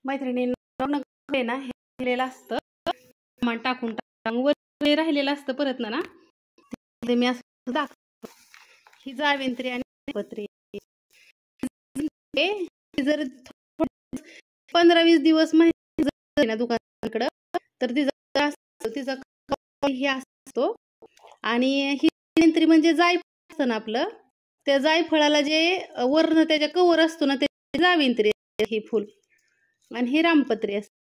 मैत्रिणींना ना हे राहिलेलं असतं सामान टाकून वर राहिलेलं असतं परत ना ते मी असं दाखवतो. ही जावेंत्री आणि पत्री जर 15-20 दिवस माहिती ना दुकानाकडं तर तिचा हे असतो. आणि ही जावेंत्री म्हणजे जायफळ असतं ना आपलं, त्या जायफळाला जे वर्ण त्याच्या कवर असतो ना ते जावेंत्री हे फुल. आणि हे रामपत्री असते.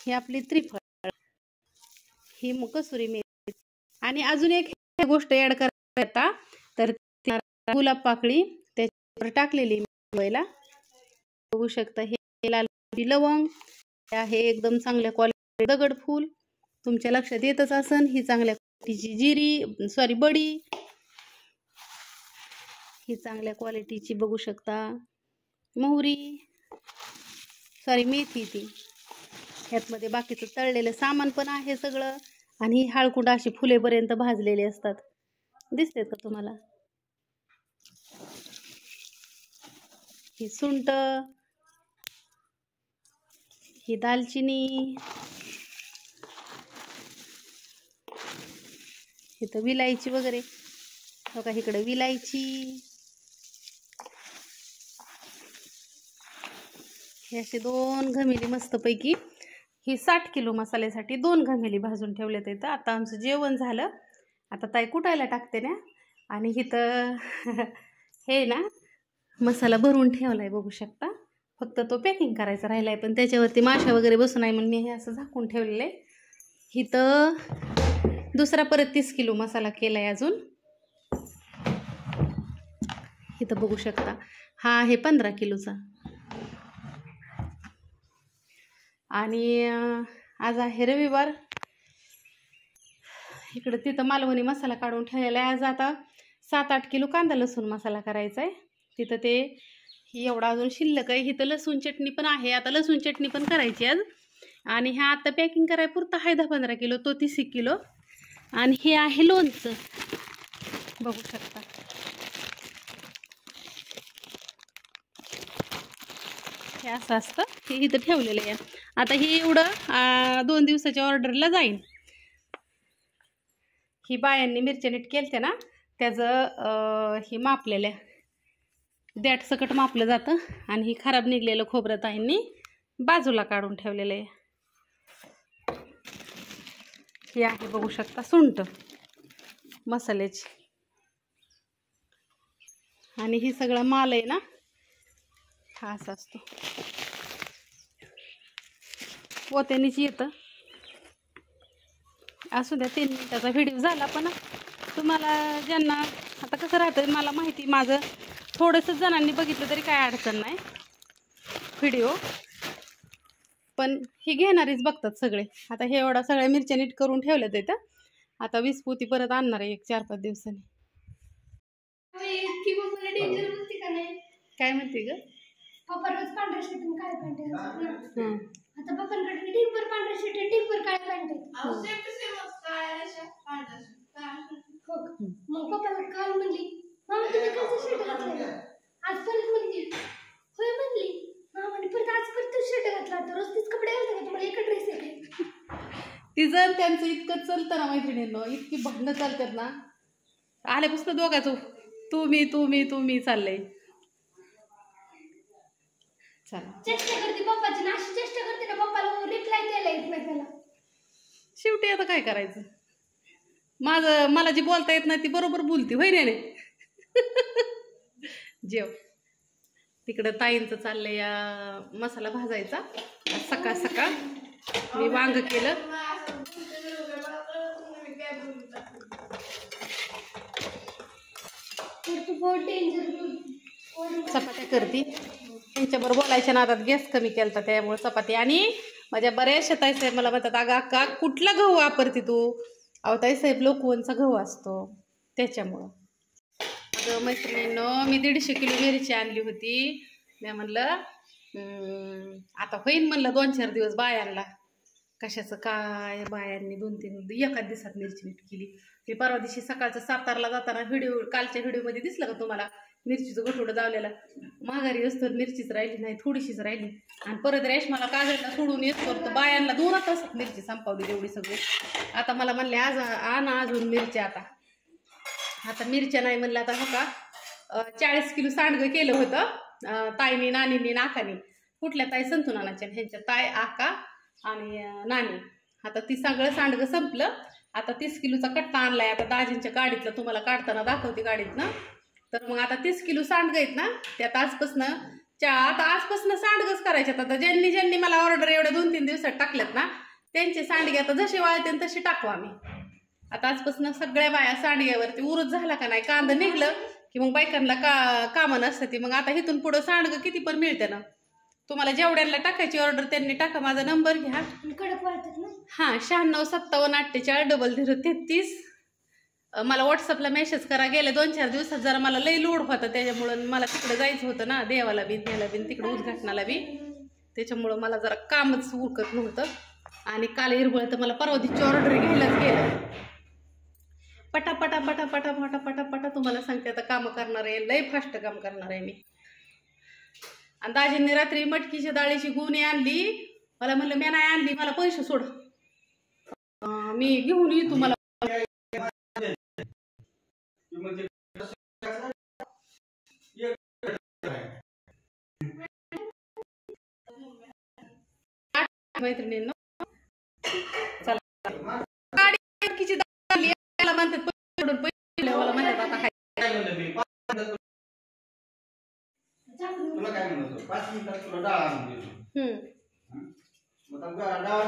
ही आपली त्रिफळ, ही कसुरी मेथी. आणि अजून एक गोष्ट ऍड करता तर गुलाब पाकळी त्याच्यावर टाकलेली व्हायला बघू शकता. हे लाल लवंग आहे, एकदम चांगल्या क्वालिटी दगड फूल तुमच्या लक्षात येतच असन. ही चांगल्या क्वालिटीची जिरी बडी, ही चांगल्या क्वालिटीची बघू शकता. मोहरी मेथी, ती ह्यातमध्ये बाकीचं तळलेलं सामान पण आहे सगळं. आणि ही हळकुंड अशी फुलेपर्यंत भाजलेली असतात, दिसतेत का तुम्हाला. ही सुंठ, ही दालचिनी, इथं विलायची वगैरे बघा, इकडे विलायची. हे असे 2 घमेली मस्तपैकी. ही 60 किलो मसाल्यासाठी 2 घमेली भाजून ठेवलेत इथं. आता आमचं जेवण झालं, आता ताई कुटायला टाकते ना. आणि इथं हे ना मसाला भरून ठेवलाय बघू शकता. फक्त तो पॅकिंग करायचा राहिलाय, पण त्याच्यावरती माशा वगैरे बसून नाही म्हणून मी हे असं झाकून ठेवलेलं आहे. इथं दुसरा परत 30 किलो मसाला केलाय अजून. इथं बघू शकता हा आहे 15 किलोचा. आणि आज आहे रविवार. इकडं तिथं मालवणी मसाला काढून ठेवलेला आहे. आज आता 7-8 किलो कांदा लसूण मसाला करायचा आहे. तिथं ते एवढा अजून शिल्लक आहे. इथं लसूण चटणी पण आहे, आता लसूण चटणी पण करायची आज. आणि ह्या आता पॅकिंग करायला पुरता आहे 10-15 किलो, तो 30 किलो. आणि हे आहे लोणचं बघू शकता. हे असं असतं, हे इथं ठेवलेलं आहे. आता हे एवढं 2 दिवसाच्या ऑर्डरला जाईन. ही बायांनी मिरच्या नीट केलते ना त्याचं ही मापलेलं द्याट सकट मापलं जातं. आणि ही खराब निघलेलं खोबरं ताईंनी बाजूला काढून ठेवलेलं आहे. ही आहे बघू शकता सुंठ मसाल्याची. आणि ही सगळं माल आहे ना हा असा असतो, पोत्यानीच येतं. असू द्या, 3 मिनिटाचा व्हिडिओ झाला. पण तुम्हाला ज्यांना आता कसं राहतं मला माहिती, माझं थोडंसं जणांनी बघितलं तरी काय अडचण नाही व्हिडिओ, पण ही घेणारीच बघतात सगळे. आता हे एवढा सगळ्या मिरच्या नीट करून ठेवल्यात इथं. आता 20 पोती परत आणणार आहे 1-4-5 दिवसांनी. काय म्हणते ग पप्पा? रोज पांढऱ्या शर्ट आणि काळ्या पॅन्ट. आता पप्पांकडे ढिगभर पांढऱ्या शर्ट आणि ढिगभर काळ्या पॅन्ट आहेत. मग पप्पाला काल म्हणली, मामा तुम्ही कालचा शर्ट घातला, आज परत म्हणली होय म्हणली. मामा परत आज परत शर्ट घातला, तर रोज तीच कपडे घालता का तुम्हाला? एक ड्रेस आहे तिचं त्यांचं इतकं चलतं ना मैत्रिणींनो, इतकी भांडणं चालतात ना. आल्यापासून दोघांचं तुम्ही चाललंय. चेष्टा करते पप्पाची, नाशी चेष्टा करते ना पप्पाला, रिप्लाय द्यायला येत नाही त्याला. शेवटी आता काय करायचं, मला जी बोलता येत नाही ती बरोबर बोलती, होय रे. जेव. तिकडं ताईंचं चाललंय मसाला भाजायचा. सकाळ सकाळ मी वांग केलं. चपात्या करते, त्यांच्याबरोबर बोलायच्या नादात गॅस कमी केलता त्यामुळे चपाती. आणि माझ्या बऱ्याचशा ताईसाहेब मला म्हणतात, अगं अक्का कुठला गहू वापरते तू? अहो ताईसाहेब लोकवनचा गहू असतो त्याच्यामुळं. अगं मैत्रिणींनो, मी 150 किलो मिरची आणली होती. मी म्हणलं आता होईन म्हणलं 2-4 दिवस बायांना. कशाचं काय, बायांनी 2-3 एका दिवसात मिरची नीट केली. मी परवा दिवशी सकाळचं सातारला जाताना कालच्या व्हिडिओमध्ये दिसलं का तुम्हाला, मिरचीचं गठोडं दावलेला. माघारी असतो मिरचीच राहिली नाही, थोडीशीच राहिली. आणि परत रेशमाला काजळला सोडून येतो तर बायांना 2 तासात मिरची संपवली जेवढी सगळी. आता मला म्हणले आज आणा अजून मिरच्या. आता मिरच्या नाही म्हणलं. आता हो का 40 किलो सांडगं केलं होतं ताईनी, नानींनी, नाकानी. कुठल्या ताई? संतू नानाच्या, ह्यांच्या ताई, आका आणि नानी. आता ती सगळं सांडगं संपलं. आता 30 किलोचा कट्टा आणलाय. आता दाजींच्या गाडीतलं तुम्हाला काढताना दाखवते गाडीतनं. तर मग आता 30 किलो सांडगं आहेत ना, त्यात आता आजपासनं सांडगंच करायच्यात. आता ज्यांनी मला ऑर्डर एवढ्या 2-3 दिवसात टाकल्यात ना, त्यांचे सांडगे आता जसे वाळते तसे टाकू आम्ही. आता आजपासून सगळ्या बाया सांडग्यावरती. उरूच झाला का नाही, कांदा निघलं की मग बायकांना कामं नसतं ती. मग आता इथून पुढं सांडगं किती पण मिळते ना. तुम्हाला जेवढ्यांना टाकायची ऑर्डर त्यांनी टाका. माझा नंबर घ्या. हां 9657484033. मला व्हॉट्सअपला मेसेज करा. गेल्या 2-4 दिवसात जरा मला लई लोड होता, त्याच्यामुळं मला तिकडे जायचं होतं ना, देवाला बी न्यायला बी तिकडे उद्घाटनाला बी. त्याच्यामुळं मला जरा कामच उरकत नव्हतं. आणि काल हिरबळ तर मला परवा दिवशी ऑर्डर घ्यायलाच गेलं. पटा तुम्हाला सांगते आता कामं करणार आहे. लई फास्ट काम करणार आहे मी. आणि दाजींनी रात्री मटकीच्या डाळीची गुणी आणली. मला म्हणलं मी नाही आणली, मला पैसे सोड, मी घेऊन येतो. मला मैत्रिणींना चला गाडी मटकीची डाळ याला म्हणतात सोडून पैसे मला म्हणतात आता काय. तुला काय म्हणतो 5 मिनिटात तुला डाळ आणून देतो. मग आता डाळ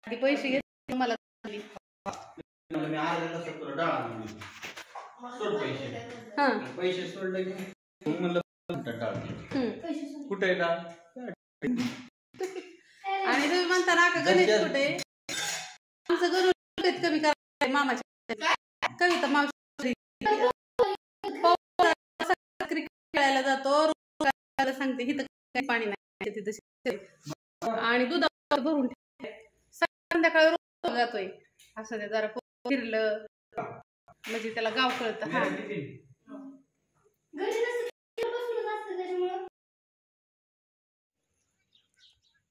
आधी पैसे घेतले मला मी अर्ध्या तासात तुला डाळ आणून देतो. सोड पैसे. पैसे सोडले की म्हणलं डाळ कुठे आहे डाळ. आणि तुम्ही म्हणता ना का गणेश कुठे? आमचं गणेश कमी करा मामाच्या कविता मावशी खेळायला जातो. सांगते हिथं पाणी नाही तिथं आणि दुधावर भरून संध्याकाळी रोज जातोय. असं ते जरा फिरलं म्हणजे त्याला गाव कळतं. हा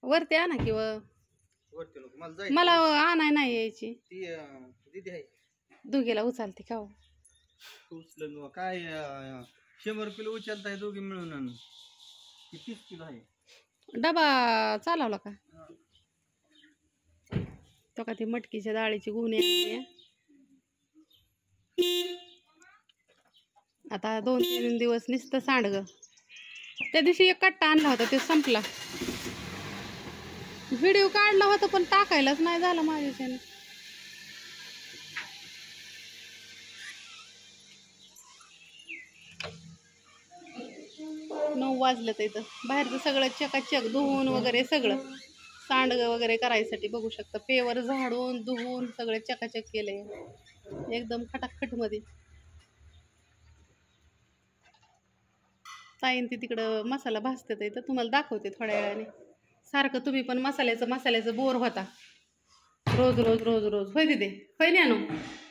वरती आणा किंवा मला आणाय नाही यायची. दोघीला उचलते का? उचल काय 100 किलो उचलताय दोघी मिळून. 30 किलो आहे. डबा चालवला का तो? का ती मटकीच्या डाळीची गुणी आणली. आता 2-3 दिवस नुसतं सांडगं. त्या दिवशी एक कट्टा आणला होता, ते संपला. व्हिडिओ काढला होता पण टाकायलाच नाही झाला माझ्याच्याने. नऊ वाजलं तर इथं बाहेरचं सगळं चकाचक धुवून वगैरे सगळं सांडगं वगैरे करायसाठी बघू शकता. पेवर झाडून धुवून सगळे चकाचक केले एकदम खटाखट मध्ये. ताईन ती तिकडं मसाला भाजते तर इथं तुम्हाला दाखवते थोड्या वेळाने. सारखं तुम्ही पण मसाल्याचं बोर होता रोज रोज रोज रोज. होय तिथे होय नाही आणू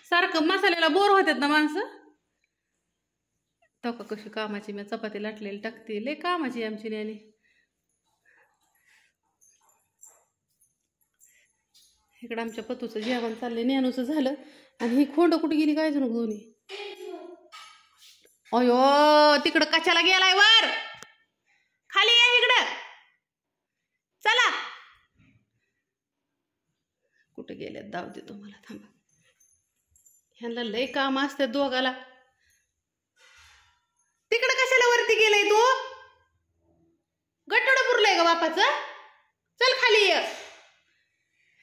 सारखं मसाल्याला बोर होतात ना माणसं. तो का कशी कामाची मी चपाती लाटलेली टाकते. लय कामाची आमची न्यानी. इकडं आमच्या पतूचं जेवण चाललंय, न्यानूचं झालं. आणि ही खोंड कुठे गेली काय जण दोन्ही. अयो तिकडं कशाला गेलाय वर? खाली या इकडं चला. कुठे गेल्यात दावते तुम्हाला थांबा. ह्यांना लय काम असते दोघाला. तिकडं कशाला वरती गेलाय तू? गट्टोडं पुरलंय का बापाचं? चल खाली ये.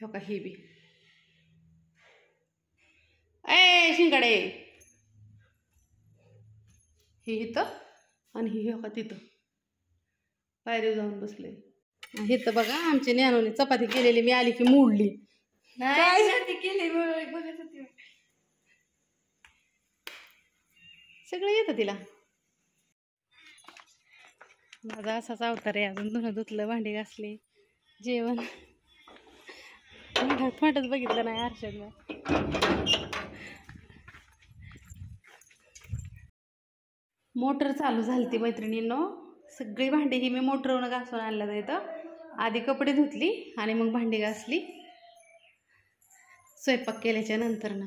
हो का ही बी ए शिंगाडे ही इथं आणि ही हो का तिथं पायरीवर जाऊन बसले. हे तर बघा आमच्या न्यानूने चपाती केलेली मी आली की मोडली. सगळं येतं तिला. माझा असाच अवतार आहे. अजून धुणं धुतलं, भांडी घासली, जेवण फाटच बघितलं नाही आरशात. मोटर चालू झाली ती मैत्रिणींनो. सगळी भांडी ही मी मोटरवरून घासून आणलं इथं. आधी कपडे धुतली आणि मग भांडी घासली. स्वयंपाक केल्याच्या नंतर ना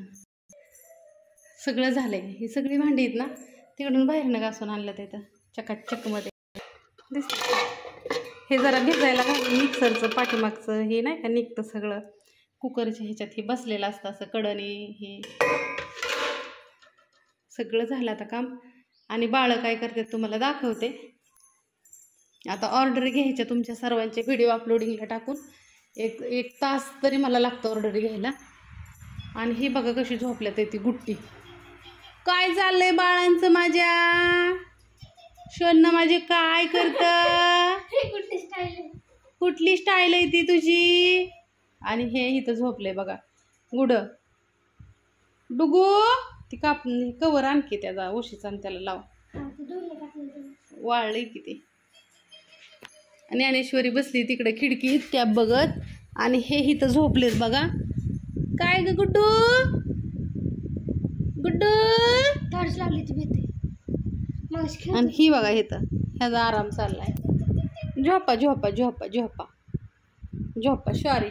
सगळं झालंय. ही सगळी भांडी आहेत ना तिकडून बाहेरनं घासून आणलं तिथं चकाचकमध्ये दिसतं. हे जरा भिजायला घालून मिक्सरचं पाठीमागचं हे नाही का निघतं सगळं. कुकरच्या ह्याच्यात हे बसलेलं असतं असं कडणी. हे सगळं झालं आता काम. आणि बाळं काय करतात तुम्हाला दाखवते. आता ऑर्डर घ्यायच्या तुमच्या सर्वांचे व्हिडिओ अपलोडिंगला टाकून एक तास तरी मला लागतं ऑर्डर घ्यायला. आणि ही बघा कशी झोपल्यात ती गुट्टी. काय चाललंय बाळांचं माझ्या? शोन माझे काय करतं? कुठली स्टाईल आहे ती तुझी? आणि हे इथं झोपलंय बघा गुड डुगू. ती कापून कवर आणखी त्याचा उशीचा आणि त्याला लाव. वाळलंय की ते. आणि ज्ञानेश्वरी बसली तिकडे खिडकी इतक्या बघत. आणि हे इथं झोपलेत बघा. काय ग गुड्डू? गुड्डू टॉर्च लावली ती भीती. आणि ही बघा इथं ह्याचा आराम चाललाय. झोपा झोपा झोपा झोपा झोपा. सॉरी